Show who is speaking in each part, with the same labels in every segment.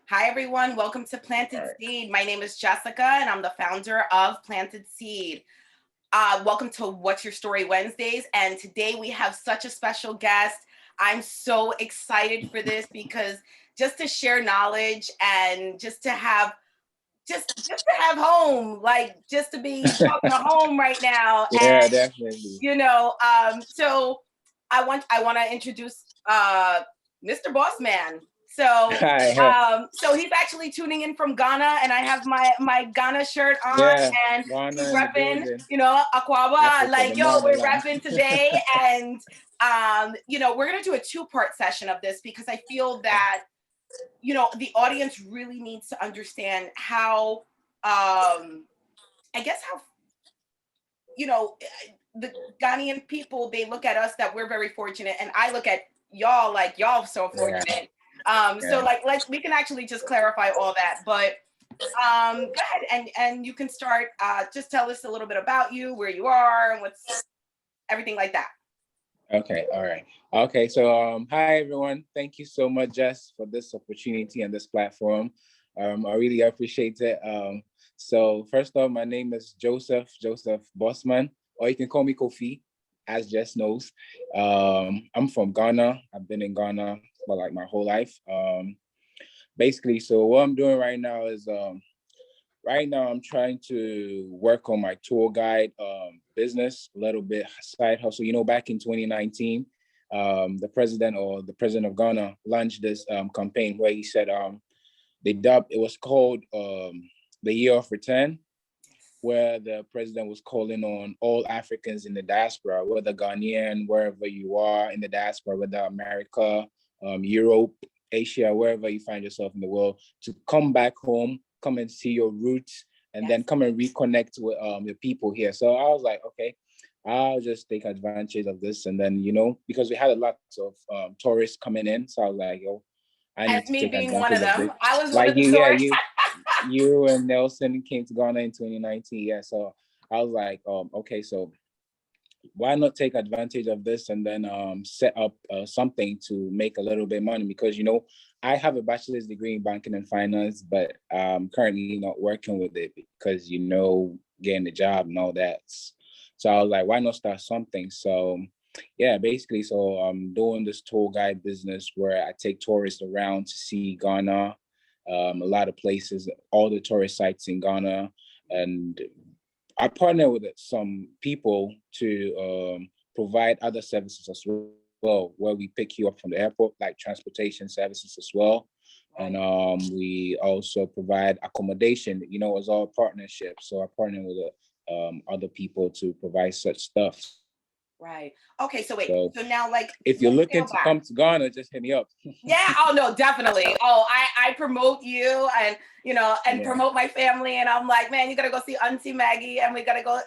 Speaker 1: Hi, everyone. Welcome to Planted Seed. My name is Jessica, and I'm the founder of Planted Seed. Welcome to What's Your Story Wednesdays. And today we have such a special guest. I'm so excited for this because just to share knowledge and just to have home, like just to be talking to home right now.
Speaker 2: Yeah,
Speaker 1: And
Speaker 2: definitely.
Speaker 1: so I want to introduce Mr. Bossman. So
Speaker 2: Hi.
Speaker 1: so he's actually tuning in from Ghana, and I have my Ghana shirt on,
Speaker 2: Yeah,
Speaker 1: and
Speaker 2: Ghana
Speaker 1: he's
Speaker 2: in the
Speaker 1: repping,
Speaker 2: building.
Speaker 1: Aquaba.
Speaker 2: Africa, the
Speaker 1: Like, yo, we're
Speaker 2: motherland.
Speaker 1: repping today, and we're gonna do a two-part session of this because I feel that the audience really needs to understand how I guess how the Ghanaian people, they look at us that we're very fortunate, and I look at y'all like y'all so
Speaker 2: Yeah,
Speaker 1: fortunate. So
Speaker 2: yeah.
Speaker 1: like we can actually just clarify all that, but go ahead and you can start. Just tell us a little bit about you, where you are, and what's everything like that.
Speaker 2: Okay, all right. Okay, so hi everyone. Thank you so much, Jess, for this opportunity and this platform. I really appreciate it. So first off, my name is Joseph Bossman, or you can call me Kofi, as Jess knows. I'm from Ghana. I've been in Ghana for like my whole life. Basically, so what I'm doing right now is right now I'm trying to work on my tour guide business, a little bit side hustle. Back in 2019, the president of Ghana launched this campaign where he said it was called the Year of Return, where the president was calling on all Africans in the diaspora, whether Ghanaian, wherever you are in the diaspora, whether America, Europe, Asia, wherever you find yourself in the world, to come back home, come and see your roots, and then come and reconnect with the people here. So I was like, okay, I'll just take advantage of this. And then, because we had a lot of tourists coming in. So I was like, yo, I need
Speaker 1: As
Speaker 2: to
Speaker 1: me
Speaker 2: take
Speaker 1: being one
Speaker 2: advantage
Speaker 1: of
Speaker 2: of this.
Speaker 1: them, I was one
Speaker 2: Like
Speaker 1: of the
Speaker 2: you, yeah,
Speaker 1: tourists.
Speaker 2: you and Nelson came to Ghana in 2019. Yeah. So I was like, okay, so why not take advantage of this and then set up something to make a little bit of money? Because I have a bachelor's degree in banking and finance, but I'm currently not working with it because getting the job and all that. So I was like, why not start something? So yeah, basically, so I'm doing this tour guide business where I take tourists around to see Ghana, a lot of places, all the tourist sites in Ghana, and I partner with some people to provide other services as well, where we pick you up from the airport, like transportation services as well. And we also provide accommodation, it's all partnership. So I partner with other people to provide such stuff.
Speaker 1: Right. Okay. So wait.
Speaker 2: So
Speaker 1: So now, like,
Speaker 2: if you're
Speaker 1: let's
Speaker 2: looking
Speaker 1: scale
Speaker 2: to
Speaker 1: back.
Speaker 2: come to Ghana, just hit me up.
Speaker 1: Yeah. Oh no, definitely. Oh, I promote you, and and
Speaker 2: Yeah.
Speaker 1: promote my family, and I'm like, man, you gotta go see Auntie Maggie, and we gotta go.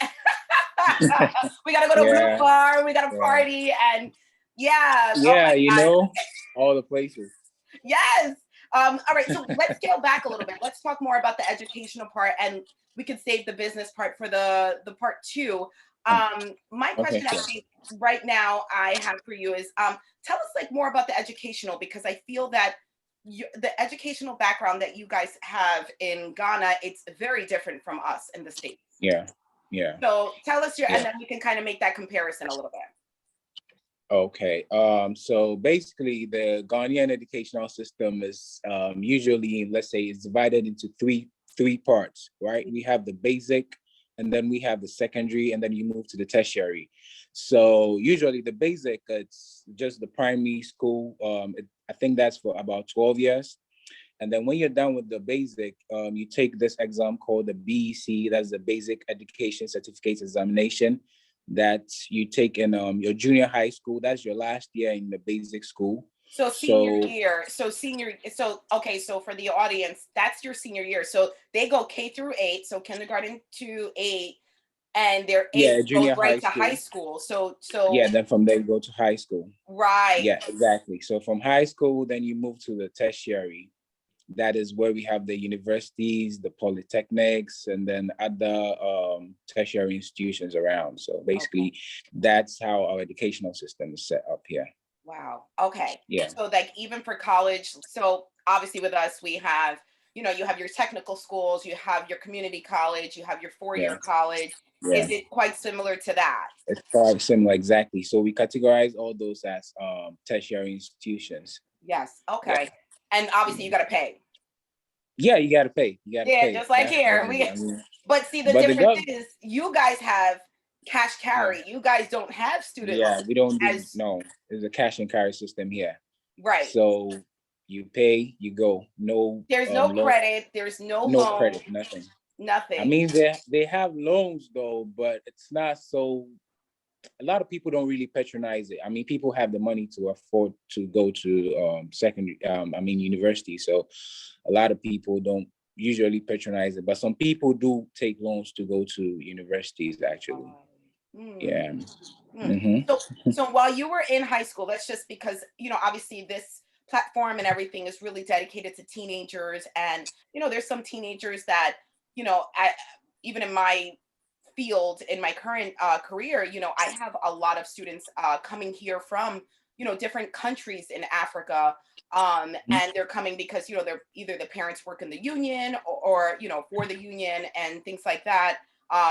Speaker 1: We gotta go to Blue
Speaker 2: Yeah.
Speaker 1: Bar. We gotta
Speaker 2: Yeah.
Speaker 1: party, and yeah. Oh
Speaker 2: Yeah,
Speaker 1: my God.
Speaker 2: all the places.
Speaker 1: Yes. All right. So let's scale back a little bit. Let's talk more about the educational part, and we could save the business part for the part two. My
Speaker 2: Okay,
Speaker 1: question
Speaker 2: sure.
Speaker 1: actually right now I have for you is tell us like more about the educational, because I feel that the educational background that you guys have in Ghana, it's very different from us in the States.
Speaker 2: Yeah. Yeah.
Speaker 1: So tell us and
Speaker 2: Yeah.
Speaker 1: then we can kind of make that comparison a little bit.
Speaker 2: Okay. So basically the Ghanaian educational system is usually, let's say, it's divided into three parts, right? We have the basic, and then we have the secondary, and then you move to the tertiary. So usually the basic, it's just the primary school. I think that's for about 12 years. And then when you're done with the basic, you take this exam called the BEC, that's the Basic Education Certificate Examination, that you take in your junior high school. That's your last year in the basic school.
Speaker 1: So senior year. So okay, so for the audience, that's your senior year. So they go K through 8, so kindergarten to 8, and their 8 goes
Speaker 2: junior
Speaker 1: right
Speaker 2: high
Speaker 1: to high
Speaker 2: school.
Speaker 1: school. So
Speaker 2: Yeah, then from there you go to high school.
Speaker 1: right.
Speaker 2: Yeah, exactly. So from high school, then you move to the tertiary. That is where we have the universities, the polytechnics, and then other tertiary institutions around. So basically, that's how our educational system is set up here.
Speaker 1: Wow. Okay.
Speaker 2: Yeah.
Speaker 1: So like even for college, so obviously with us, we have, you know, you have your technical schools, you have your community college, you have your
Speaker 2: Yeah.
Speaker 1: four-year college.
Speaker 2: Yeah.
Speaker 1: Is it quite similar to that?
Speaker 2: It's quite similar, exactly. So we categorize all those as tertiary institutions.
Speaker 1: Yes.
Speaker 2: Yeah.
Speaker 1: Okay. And obviously you got to pay.
Speaker 2: Yeah, you gotta pay. You gotta
Speaker 1: Yeah,
Speaker 2: pay.
Speaker 1: just like
Speaker 2: That's
Speaker 1: here.
Speaker 2: definitely, I mean,
Speaker 1: But see, the
Speaker 2: but the
Speaker 1: difference
Speaker 2: gov
Speaker 1: is you guys have cash
Speaker 2: yeah.
Speaker 1: carry. You guys don't have student
Speaker 2: Yeah,
Speaker 1: loans
Speaker 2: we don't do
Speaker 1: as
Speaker 2: no. There's a cash and carry system here.
Speaker 1: right.
Speaker 2: So you pay, you go. No
Speaker 1: There's no
Speaker 2: loan,
Speaker 1: credit. There's no
Speaker 2: no
Speaker 1: loan.
Speaker 2: credit, nothing. I
Speaker 1: Nothing.
Speaker 2: mean, they have loans though, but it's not so. A lot of people don't really patronize it. I mean, people have the money to afford to go to university. So a lot of people don't usually patronize it, but some people do take loans to go to universities actually.
Speaker 1: Mm.
Speaker 2: Yeah.
Speaker 1: Mm.
Speaker 2: Mm-hmm.
Speaker 1: So while you were in high school, that's just because, you know, obviously this platform and everything is really dedicated to teenagers. And, you know, there's some teenagers that, you know, even in my field, in my current career, you know, I have a lot of students coming here from, you know, different countries in Africa. And they're coming because, you know, they're either the parents work in the union or you know, for the union and things like that,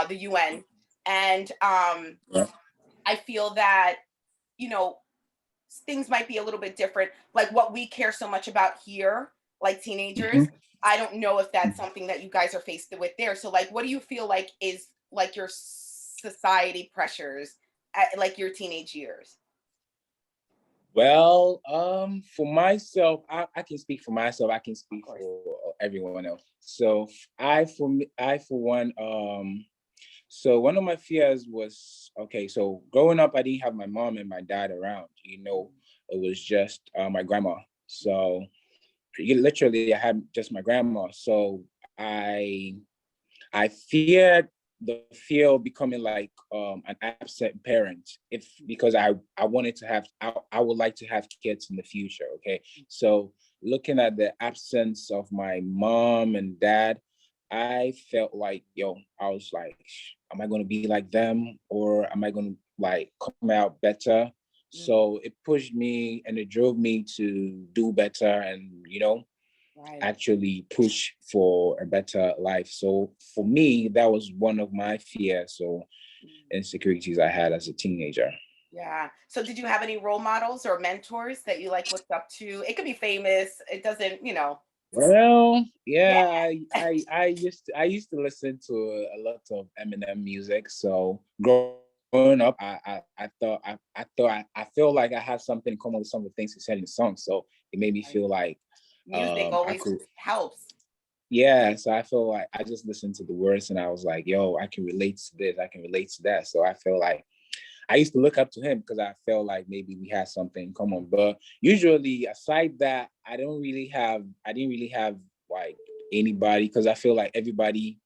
Speaker 1: the UN. And
Speaker 2: Yeah.
Speaker 1: I feel that, you know, things might be a little bit different. Like what we care so much about here, like teenagers,
Speaker 2: Mm-hmm.
Speaker 1: I don't know if that's something that you guys are faced with there. So, like, what do you feel like is like your society pressures at like your teenage years?
Speaker 2: Well, for myself, I can speak for myself. I can
Speaker 1: Of
Speaker 2: speak
Speaker 1: course.
Speaker 2: for everyone else. So I for one, so one of my fears was, okay, so growing up, I didn't have my mom and my dad around. You know, it was just my grandma. So literally, I had just my grandma. So I feared the fear of becoming like an absent parent if because I wanted to have I would like to have kids in the future. Okay, so looking at the absence of my mom and dad, I felt like I was like, am I going to be like them or am I going to like come out better?
Speaker 1: Mm,
Speaker 2: So it pushed me and it drove me to do better and
Speaker 1: right.
Speaker 2: actually push for a better life. So for me, that was one of my fears or
Speaker 1: Mm,
Speaker 2: insecurities I had as a teenager.
Speaker 1: yeah. So, did you have any role models or mentors that you like looked up to? It could be famous. It doesn't, you know.
Speaker 2: Well,
Speaker 1: Yeah.
Speaker 2: yeah, I used to listen to a lot of Eminem music. So growing up, I feel like I had something in common with some of the things he said in the song. So it made me feel
Speaker 1: Right.
Speaker 2: like
Speaker 1: Music
Speaker 2: I
Speaker 1: always
Speaker 2: could.
Speaker 1: helps.
Speaker 2: Yeah, so I feel like I just listened to the words and I was like, yo, I can relate to this, I can relate to that. So I feel like I used to look up to him because I felt like maybe we had something in common. But usually aside that, I didn't really have like anybody because I feel like everybody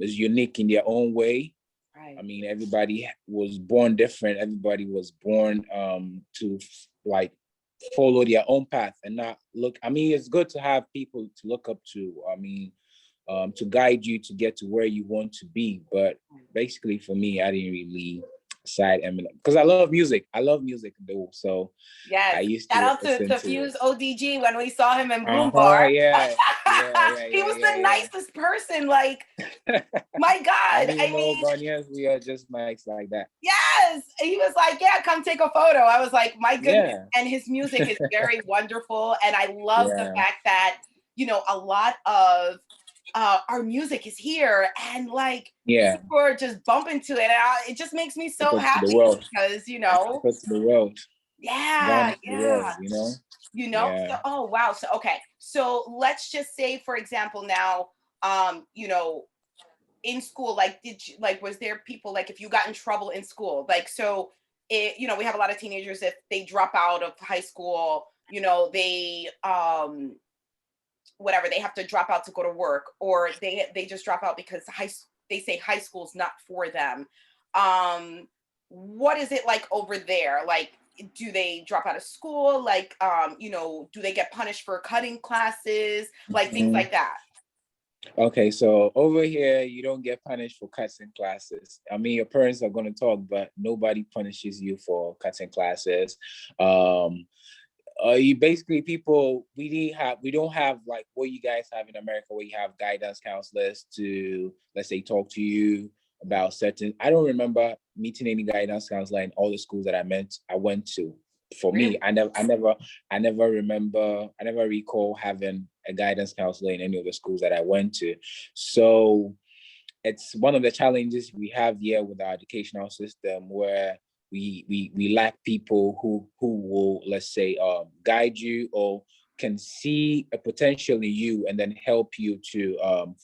Speaker 2: is unique in their own way. I
Speaker 1: Right.
Speaker 2: mean, everybody was born different. Everybody was born to like follow their own path and not look. I mean, it's good to have people to look up to. I mean, to guide you to get to where you want to be. But basically, for me, I didn't really side Eminem because I love music. I love music though, so I
Speaker 1: Yes.
Speaker 2: used
Speaker 1: Shout
Speaker 2: to
Speaker 1: out
Speaker 2: listen
Speaker 1: to
Speaker 2: to it.
Speaker 1: Fuse ODG when we saw him in Bloom
Speaker 2: Uh-huh,
Speaker 1: Bar.
Speaker 2: yeah, yeah,
Speaker 1: He was the
Speaker 2: yeah,
Speaker 1: nicest person. Like,
Speaker 2: yeah.
Speaker 1: my
Speaker 2: I
Speaker 1: God.
Speaker 2: mean,
Speaker 1: I mean,
Speaker 2: Ghanaians, we are just nice like that.
Speaker 1: yes. He was like, yeah, come take a photo. I was like, my goodness.
Speaker 2: Yeah,
Speaker 1: And his music is very wonderful. And I love the
Speaker 2: yeah,
Speaker 1: fact that, you know, a lot of our music is here and like
Speaker 2: yeah.
Speaker 1: people are just bumping to it. And it just makes me so
Speaker 2: Africa to the
Speaker 1: happy
Speaker 2: world.
Speaker 1: because, you know,
Speaker 2: Africa to the world.
Speaker 1: yeah,
Speaker 2: Ghana to the
Speaker 1: yeah.
Speaker 2: world, you know?
Speaker 1: You know,
Speaker 2: Yeah.
Speaker 1: so oh wow. So okay. So let's just say, for example, now, you know, in school, like did you like was there people like if you got in trouble in school, like so it, you know, we have a lot of teenagers if they drop out of high school, you know, they whatever, they have to drop out to go to work, or they just drop out because they say high school's not for them. Um, what is it like over there? Like, do they drop out of school? Like, you know, do they get punished for cutting classes? Like things
Speaker 2: Mhm.
Speaker 1: like that.
Speaker 2: Okay, so over here, you don't get punished for cutting classes. I mean, your parents are going to talk, but nobody punishes you for cutting classes. Um, You basically people we don't have like what you guys have in America, where you have guidance counselors to, let's say, talk to you about certain. I don't remember meeting any guidance counselor in all the schools that I went to. For me,
Speaker 1: Really?
Speaker 2: I never recall having a guidance counselor in any of the schools that I went to. So it's one of the challenges we have here with our educational system, where we lack people who will, let's say, guide you or can see a potential in you and then help you to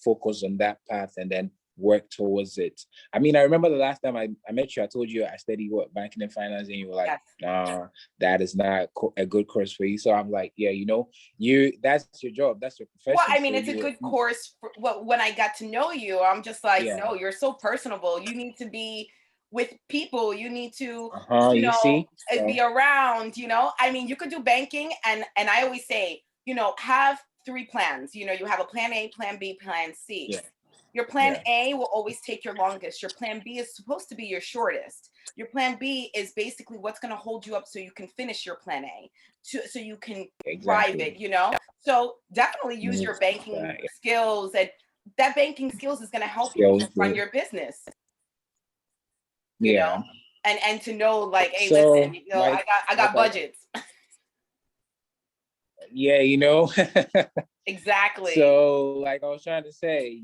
Speaker 2: focus on that path and then work towards it. I mean, I remember the last time I met you, I told you I studied banking and finance, and you were like,
Speaker 1: Yes.
Speaker 2: nah, that is not a good course for you. So I'm like, yeah, that's your job, that's your
Speaker 1: Well,
Speaker 2: profession.
Speaker 1: I mean,
Speaker 2: So
Speaker 1: it's a
Speaker 2: you,
Speaker 1: good course. When I got to know you, I'm just like,
Speaker 2: yeah,
Speaker 1: no, you're so personable. You need to be with people. You need to,
Speaker 2: you see, so
Speaker 1: be around. I mean, you could do banking, and I always say, have three plans. You have a plan A, plan B, plan C.
Speaker 2: yeah,
Speaker 1: Your plan
Speaker 2: yeah,
Speaker 1: A will always take your longest. Your plan B is supposed to be your shortest. Your plan B is basically what's going to hold you up so you can finish your plan A, so you can drive
Speaker 2: exactly.
Speaker 1: it. So definitely use your banking
Speaker 2: Yeah.
Speaker 1: skills, and that banking skills is going to help you
Speaker 2: Skills,
Speaker 1: run your business, you
Speaker 2: yeah.
Speaker 1: know, and to know, like, hey,
Speaker 2: So
Speaker 1: listen,
Speaker 2: like
Speaker 1: I got budgets.
Speaker 2: yeah,
Speaker 1: Exactly.
Speaker 2: so like I was trying to say,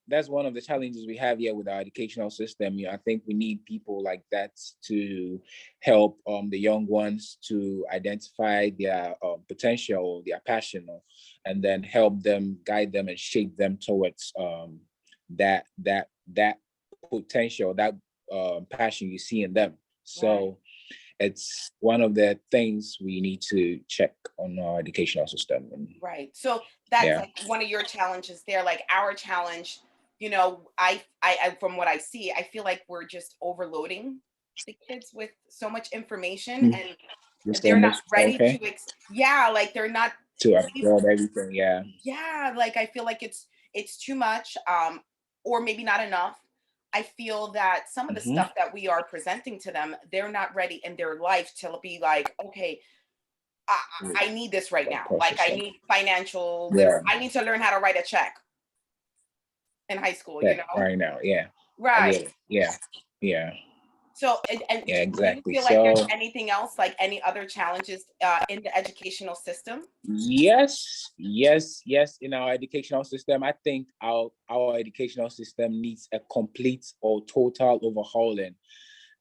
Speaker 2: that's one of the challenges we have here with our educational system. I think we need people like that to help the young ones to identify their potential, their passion, and then help them, guide them, and shape them towards that potential, that passion you see in them.
Speaker 1: Right.
Speaker 2: So it's one of the things we need to check on our educational system. And
Speaker 1: Right. So that's
Speaker 2: yeah.
Speaker 1: like one of your challenges there. Like our challenge, I from what I see, I feel like we're just overloading the kids with so much information, and
Speaker 2: Just
Speaker 1: they're not
Speaker 2: almost
Speaker 1: ready
Speaker 2: okay
Speaker 1: to yeah, like they're not
Speaker 2: to
Speaker 1: ready.
Speaker 2: absorb everything. Yeah.
Speaker 1: Yeah, like I feel like it's too much, or maybe not enough. I feel that some of the
Speaker 2: Mm-hmm.
Speaker 1: stuff that we are presenting to them, they're not ready in their life to be like, okay, I, I need this right
Speaker 2: Like
Speaker 1: now. Like
Speaker 2: process
Speaker 1: I
Speaker 2: it.
Speaker 1: need financial
Speaker 2: Yeah.
Speaker 1: I need to learn how to write a check in high school.
Speaker 2: Okay. Right now. Yeah. I
Speaker 1: Right.
Speaker 2: get it. Yeah. Yeah.
Speaker 1: So, and
Speaker 2: Yeah.
Speaker 1: do you
Speaker 2: Exactly.
Speaker 1: feel like
Speaker 2: So
Speaker 1: there's anything else, like any other challenges in the educational system?
Speaker 2: yes. In our educational system, I think our educational system needs a complete or total overhauling.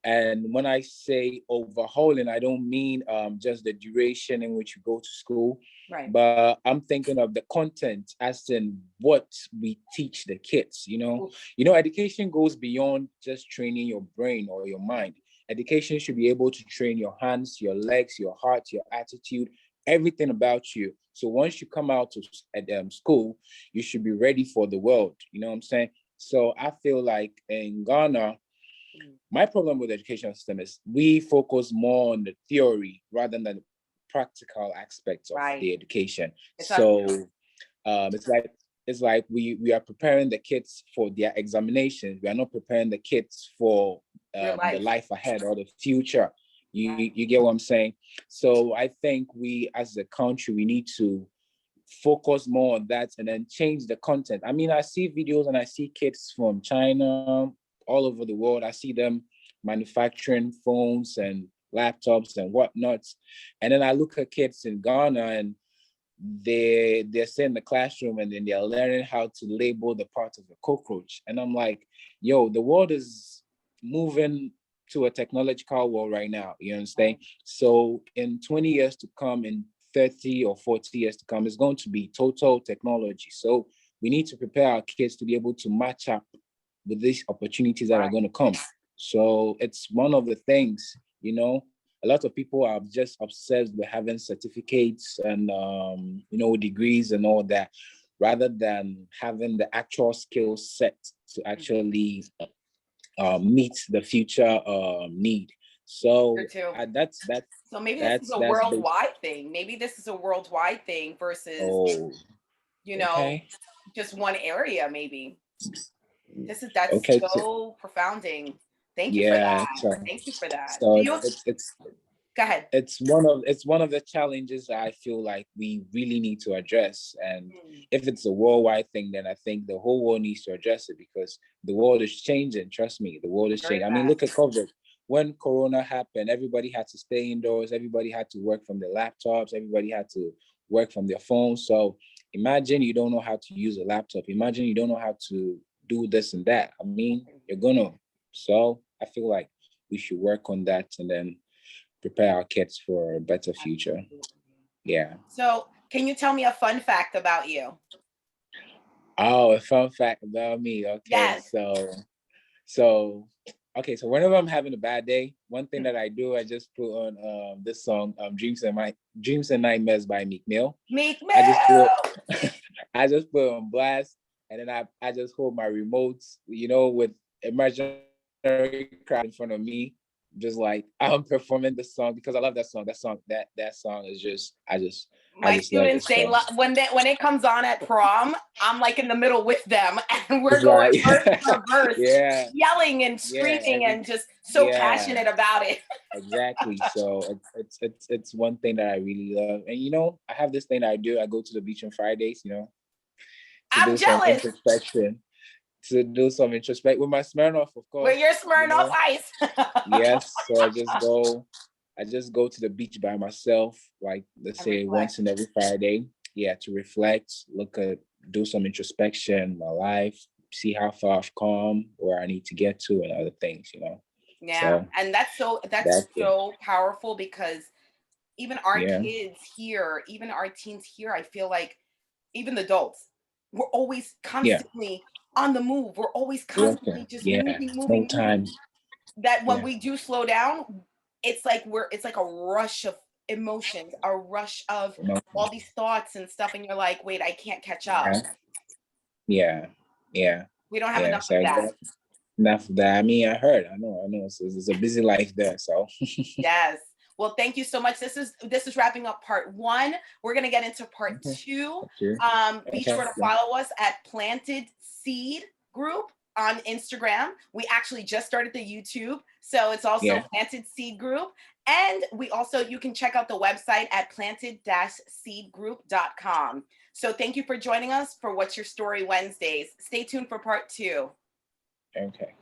Speaker 2: And when I say overhauling, I don't mean just the duration in which you go to school,
Speaker 1: Right.
Speaker 2: but I'm thinking of the content, as in what we teach the kids.
Speaker 1: Oof.
Speaker 2: Education goes beyond just training your brain or your mind. Education should be able to train your hands, your legs, your heart, your attitude, everything about you. So once you come out of school, you should be ready for the world. You know what I'm saying? So I feel like in Ghana,
Speaker 1: Mm.
Speaker 2: my problem with the education system is we focus more on the theory rather than the practical aspects of
Speaker 1: Right.
Speaker 2: the education.
Speaker 1: It's not
Speaker 2: So it's like we are preparing the kids for their examinations. We are not preparing the kids for
Speaker 1: real
Speaker 2: the
Speaker 1: life.
Speaker 2: life ahead or the future.
Speaker 1: Right.
Speaker 2: You get what I'm saying? So I think we as a country, we need to focus more on that and then change the content. I mean, I see videos and I see kids from China, all over the world. I see them manufacturing phones and laptops and whatnot. And then I look at kids in Ghana, and they're sitting in the classroom and then they're learning how to label the parts of a cockroach. And I'm like, yo, the world is moving to a technological world right now. You understand? So in 20 years to come, in 30 or 40 years to come, it's going to be total technology. So we need to prepare our kids to be able to match up with these opportunities that are
Speaker 1: Right.
Speaker 2: going to come. So it's one of the things, a lot of people are just obsessed with having certificates and degrees and all that, rather than having the actual skill set to actually meet the future need.
Speaker 1: Here
Speaker 2: So
Speaker 1: too.
Speaker 2: that's
Speaker 1: So maybe this is
Speaker 2: that's
Speaker 1: a
Speaker 2: that's basic.
Speaker 1: worldwide thing. Maybe this is a worldwide thing versus,
Speaker 2: Oh,
Speaker 1: you know,
Speaker 2: okay,
Speaker 1: just one area, maybe. That's
Speaker 2: okay. So,
Speaker 1: so profounding. Thank you for
Speaker 2: yeah,
Speaker 1: that.
Speaker 2: so
Speaker 1: Thank you for that.
Speaker 2: so
Speaker 1: Do you
Speaker 2: it's
Speaker 1: Go ahead.
Speaker 2: It's one of the challenges that I feel like we really need to address. And if it's a worldwide thing, then I think the whole world needs to address it, because the world is changing. Trust me, the world is
Speaker 1: Very
Speaker 2: changing. I mean,
Speaker 1: fast.
Speaker 2: look at COVID. When Corona happened, everybody had to stay indoors. Everybody had to work from their laptops. Everybody had to work from their phones. So imagine you don't know how to use a laptop. Imagine you don't know how to do this and that. I mean, you're gonna. So I feel like we should work on that and then prepare our kids for a better future. Yeah.
Speaker 1: So can you tell me a fun fact about you?
Speaker 2: Oh, a fun fact about me. Okay,
Speaker 1: Yes.
Speaker 2: so okay, so whenever I'm having a bad day, one thing that I do, I just put on this song, Dreams and Nightmares by Meek Mill.
Speaker 1: Meek
Speaker 2: I just put
Speaker 1: Mill.
Speaker 2: I just put it on blast, and then I just hold my remotes, with imaginary crowd in front of me, just like I'm performing the song because I love that song. That song is just I
Speaker 1: My
Speaker 2: just love
Speaker 1: students,
Speaker 2: this song.
Speaker 1: when it comes on at prom, I'm like in the middle with them, and we're
Speaker 2: It's
Speaker 1: going
Speaker 2: like
Speaker 1: verse for verse,
Speaker 2: yeah,
Speaker 1: yelling and
Speaker 2: yeah,
Speaker 1: screaming and just so
Speaker 2: yeah,
Speaker 1: passionate about it.
Speaker 2: exactly. So it's one thing that I really love. And I have this thing that I do. I go to the beach on Fridays, to
Speaker 1: I'm
Speaker 2: do some
Speaker 1: jealous.
Speaker 2: introspection, with my Smirnoff, of
Speaker 1: With
Speaker 2: course.
Speaker 1: your Smirnoff Ice.
Speaker 2: Yes. So I just go to the beach by myself, like let's
Speaker 1: And
Speaker 2: say
Speaker 1: reflect.
Speaker 2: once in every Friday. Yeah, to reflect, do some introspection, my life, see how far I've come, where I need to get to, and other things.
Speaker 1: Yeah,
Speaker 2: So
Speaker 1: and that's
Speaker 2: that's it.
Speaker 1: so powerful because even our
Speaker 2: Yeah.
Speaker 1: kids here, even our teens here, I feel like even the adults, we're always
Speaker 2: Yeah.
Speaker 1: constantly on the move. We're always constantly
Speaker 2: Working.
Speaker 1: just
Speaker 2: Yeah.
Speaker 1: moving,
Speaker 2: No
Speaker 1: moving, moving.
Speaker 2: time.
Speaker 1: That when
Speaker 2: Yeah.
Speaker 1: we do slow down, it's like a rush of emotions, a rush of
Speaker 2: No.
Speaker 1: all these thoughts and stuff, and you're like, wait, I can't catch up.
Speaker 2: Yeah. Yeah. Yeah.
Speaker 1: We don't have
Speaker 2: Yeah.
Speaker 1: enough
Speaker 2: So
Speaker 1: of that.
Speaker 2: exactly. Enough of that. I mean, I know. So it's a busy life there. So
Speaker 1: Yes. Well, thank you so much. This is wrapping up part one. We're gonna get into part
Speaker 2: okay.
Speaker 1: two.
Speaker 2: Sure.
Speaker 1: Be
Speaker 2: Okay.
Speaker 1: sure to follow us at Planted Seed Group on Instagram. We actually just started the YouTube, so it's also
Speaker 2: Yeah.
Speaker 1: Planted Seed Group. And you can check out the website at planted-seedgroup.com. So thank you for joining us for What's Your Story Wednesdays. Stay tuned for part two.
Speaker 2: Okay.